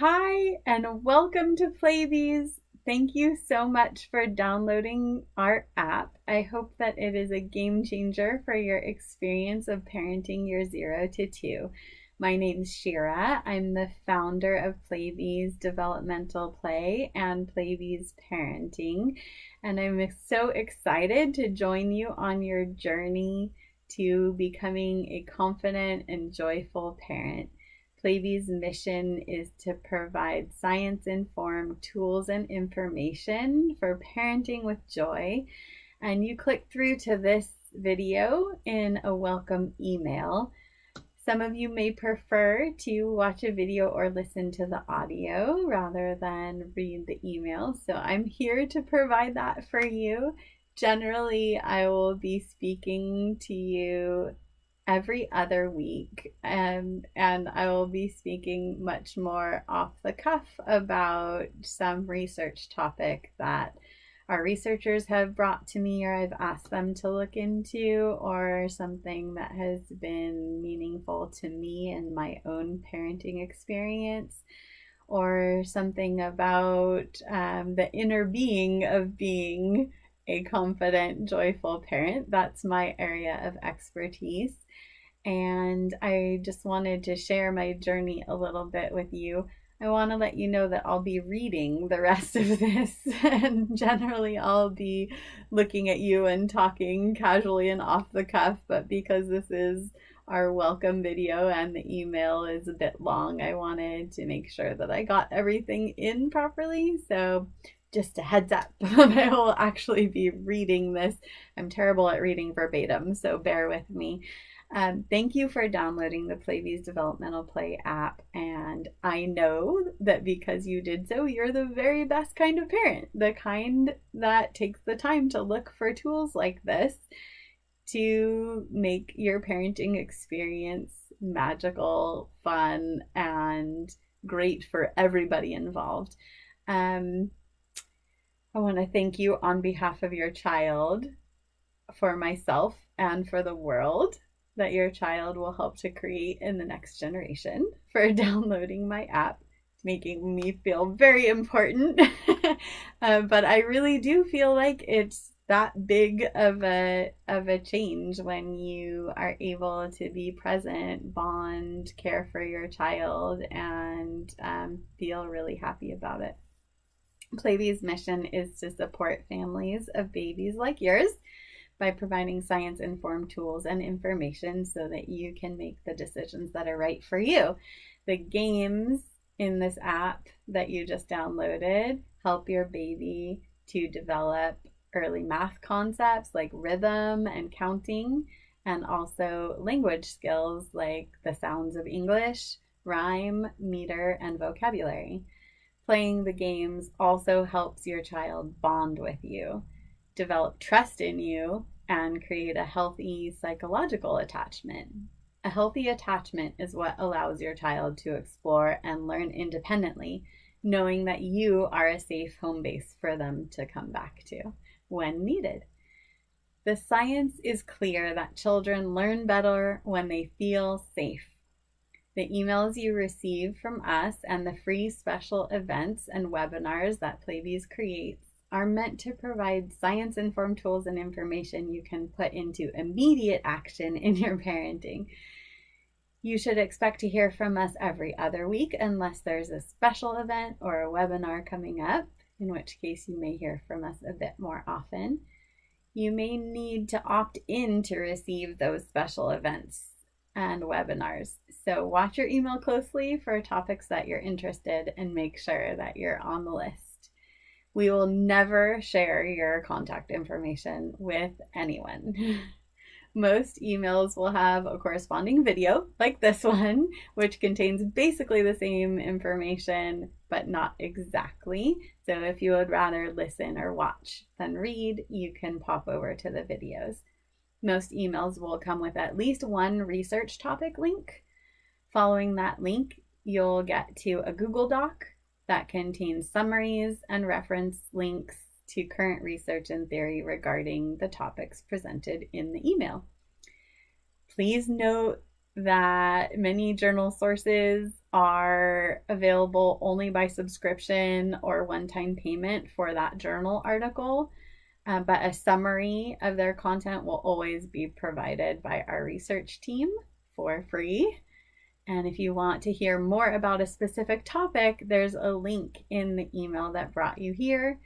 Hi, and welcome to Playbies. Thank you so much for downloading our app. I hope that it is a game changer for your experience of parenting your 0 to 2. My name's Shira. I'm the founder of Playbies Developmental Play and Playbies Parenting, and I'm so excited to join you on your journey to becoming a confident and joyful parent. Playbies' mission is to provide science-informed tools and information for parenting with joy. And you click through to this video in a welcome email. Some of you may prefer to watch a video or listen to the audio rather than read the email. So I'm here to provide that for you. Generally, I will be speaking to you every other week, and I will be speaking much more off the cuff about some research topic that our researchers have brought to me or I've asked them to look into, or something that has been meaningful to me in my own parenting experience, or something about the inner being of being a confident, joyful parent. That's my area of expertise. And I just wanted to share my journey a little bit with you. I want to let you know that I'll be reading the rest of this, and generally I'll be looking at you and talking casually and off the cuff, but because this is our welcome video and the email is a bit long, I wanted to make sure that I got everything in properly. So just a heads up, I will actually be reading this. I'm terrible at reading verbatim, so bear with me. Thank you for downloading the Playbies Developmental Play app, and I know that because you did so, you're the very best kind of parent, the kind that takes the time to look for tools like this to make your parenting experience magical, fun, and great for everybody involved. I want to thank you on behalf of your child, for myself, and for the world that your child will help to create in the next generation, for downloading my app, making me feel very important. But I really do feel like it's that big of a change when you are able to be present, bond, care for your child, and feel really happy about it. Playbies' mission is to support families of babies like yours by providing science-informed tools and information so that you can make the decisions that are right for you. The games in this app that you just downloaded help your baby to develop early math concepts like rhythm and counting, and also language skills like the sounds of English, rhyme, meter, and vocabulary. Playing the games also helps your child bond with you, develop trust in you, and create a healthy psychological attachment. A healthy attachment is what allows your child to explore and learn independently, knowing that you are a safe home base for them to come back to when needed. The science is clear that children learn better when they feel safe. The emails you receive from us and the free special events and webinars that Playbies creates are meant to provide science-informed tools and information you can put into immediate action in your parenting. You should expect to hear from us every other week unless there's a special event or a webinar coming up, in which case you may hear from us a bit more often. You may need to opt in to receive those special events and webinars. So watch your email closely for topics that you're interested in and make sure that you're on the list. We will never share your contact information with anyone. Most emails will have a corresponding video like this one, which contains basically the same information, but not exactly. So if you would rather listen or watch than read, you can pop over to the videos. Most emails will come with at least one research topic link. Following that link, you'll get to a Google Doc that contains summaries and reference links to current research and theory regarding the topics presented in the email. Please note that many journal sources are available only by subscription or one-time payment for that journal article. But a summary of their content will always be provided by our research team for free. And if you want to hear more about a specific topic, there's a link in the email that brought you here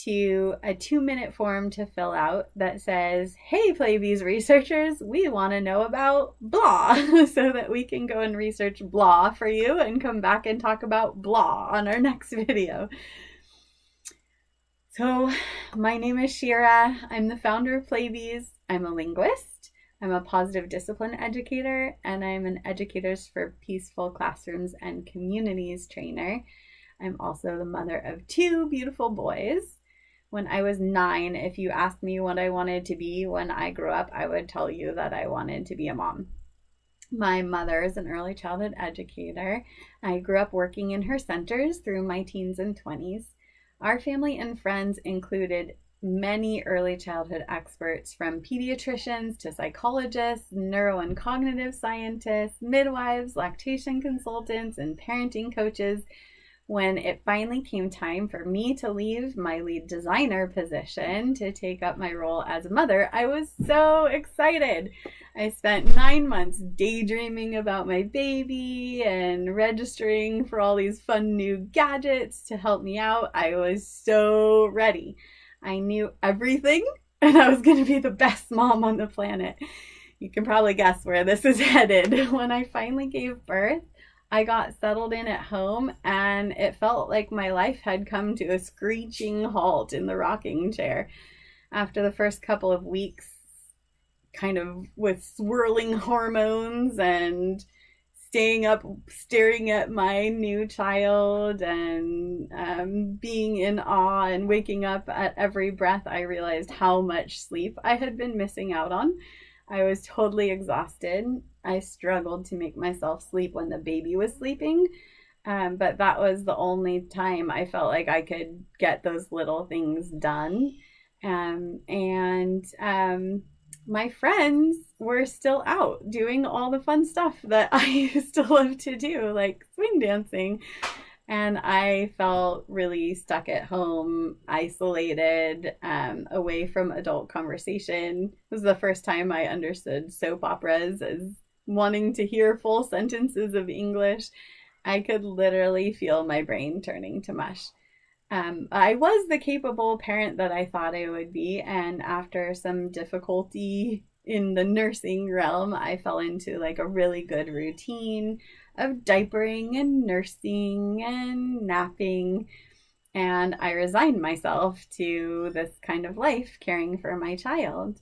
to a 2-minute form to fill out that says, hey, Playbies researchers, we want to know about blah, so that we can go and research blah for you and come back and talk about blah on our next video. So my name is Shira. I'm the founder of Playbies. I'm a linguist. I'm a positive discipline educator, and I'm an Educators for Peaceful Classrooms and Communities trainer. I'm also the mother of 2 beautiful boys. When I was 9, if you asked me what I wanted to be when I grew up, I would tell you that I wanted to be a mom. My mother is an early childhood educator. I grew up working in her centers through my teens and 20s. Our family and friends included many early childhood experts, from pediatricians to psychologists, neuro and cognitive scientists, midwives, lactation consultants, and parenting coaches. When it finally came time for me to leave my lead designer position to take up my role as a mother, I was so excited. I spent 9 months daydreaming about my baby and registering for all these fun new gadgets to help me out. I was so ready. I knew everything, and I was going to be the best mom on the planet. You can probably guess where this is headed. When I finally gave birth, I got settled in at home, and it felt like my life had come to a screeching halt in the rocking chair. After the first couple of weeks, kind of with swirling hormones and staying up, staring at my new child and being in awe and waking up at every breath, I realized how much sleep I had been missing out on. I was totally exhausted. I struggled to make myself sleep when the baby was sleeping, but that was the only time I felt like I could get those little things done. My friends were still out doing all the fun stuff that I used to love to do, like swing dancing. And I felt really stuck at home, isolated, away from adult conversation. It was the first time I understood soap operas as wanting to hear full sentences of English. I could literally feel my brain turning to mush. I was the capable parent that I thought I would be, and after some difficulty in the nursing realm, I fell into like a really good routine of diapering and nursing and napping, and I resigned myself to this kind of life, caring for my child.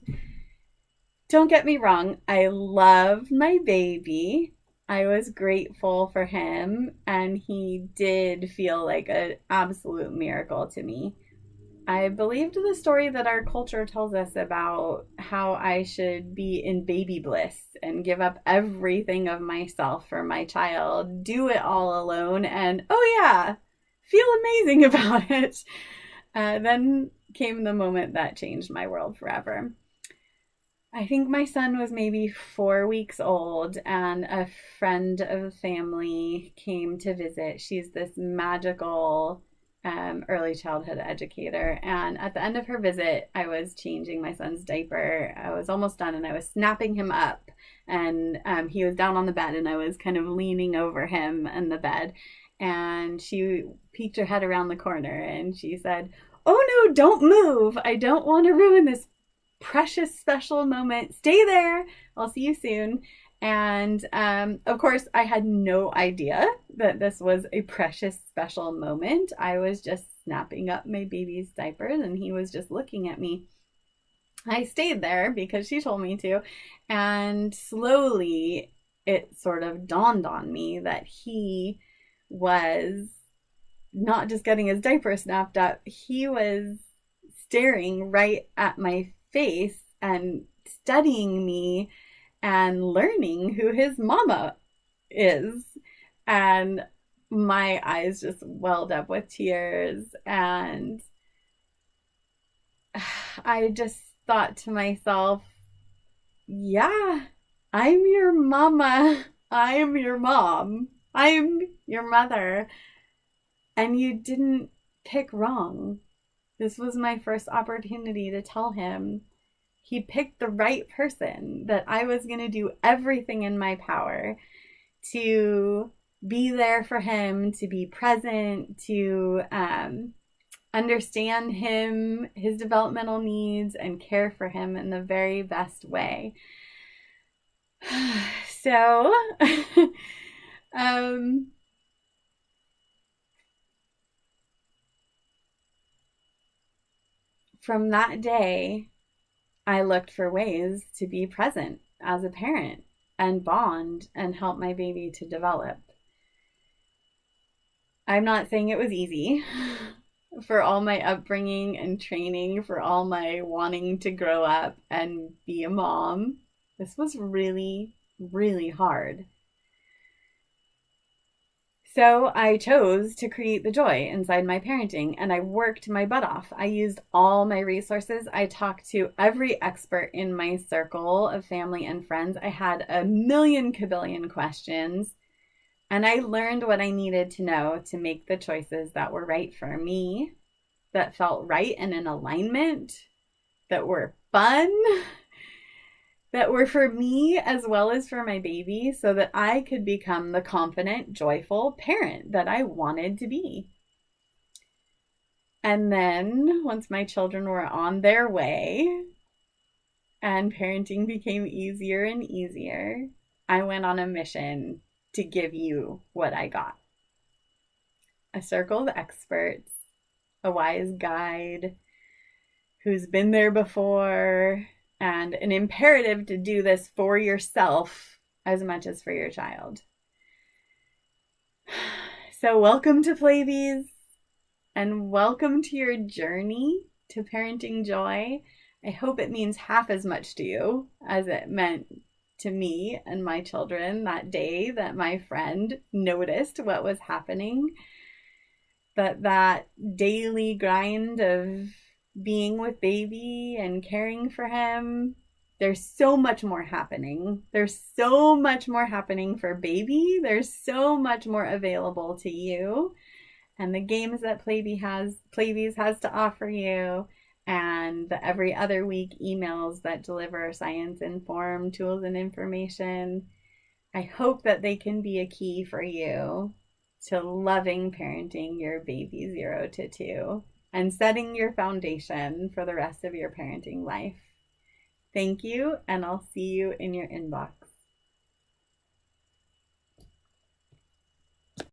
Don't get me wrong, I loved my baby. I was grateful for him, and he did feel like an absolute miracle to me. I believed the story that our culture tells us about how I should be in baby bliss and give up everything of myself for my child, do it all alone, and oh yeah, feel amazing about it. Then came the moment that changed my world forever. I think my son was maybe 4 weeks old, and a friend of the family came to visit. She's this magical early childhood educator, and at the end of her visit, I was changing my son's diaper. I was almost done, and I was snapping him up, and he was down on the bed, and I was kind of leaning over him in the bed, and she peeked her head around the corner, and she said, "Oh no, don't move. I don't want to ruin this precious special moment. Stay there. I'll see you soon." And of course, I had no idea that this was a precious special moment. I was just snapping up my baby's diapers, and he was just looking at me. I stayed there because she told me to, and slowly it sort of dawned on me that he was not just getting his diaper snapped up, he was staring right at my face and studying me and learning who his mama is. And my eyes just welled up with tears, and I just thought to myself, yeah, I'm your mama. I'm your mom. I'm your mother. And you didn't pick wrong. This was my first opportunity to tell him he picked the right person, that I was going to do everything in my power to be there for him, to be present, to understand him, his developmental needs, and care for him in the very best way. So, from that day, I looked for ways to be present as a parent and bond and help my baby to develop. I'm not saying it was easy. For all my upbringing and training, for all my wanting to grow up and be a mom, this was really, really hard. So I chose to create the joy inside my parenting, and I worked my butt off. I used all my resources. I talked to every expert in my circle of family and friends. I had a million kabillion questions, and I learned what I needed to know to make the choices that were right for me, that felt right and in alignment, that were fun, that were for me as well as for my baby, so that I could become the confident, joyful parent that I wanted to be. And then once my children were on their way and parenting became easier and easier, I went on a mission to give you what I got. A circle of experts, a wise guide who's been there before, and an imperative to do this for yourself as much as for your child. So welcome to Playbies, and welcome to your journey to parenting joy. I hope it means half as much to you as it meant to me and my children that day that my friend noticed what was happening. That daily grind of being with baby and caring for him, there's so much more happening. There's so much more happening for baby. There's so much more available to you. And the games that Playbies has to offer you, and the every other week emails that deliver science-informed tools and information. I hope that they can be a key for you to loving parenting your baby 0 to 2 and setting your foundation for the rest of your parenting life. Thank you, and I'll see you in your inbox.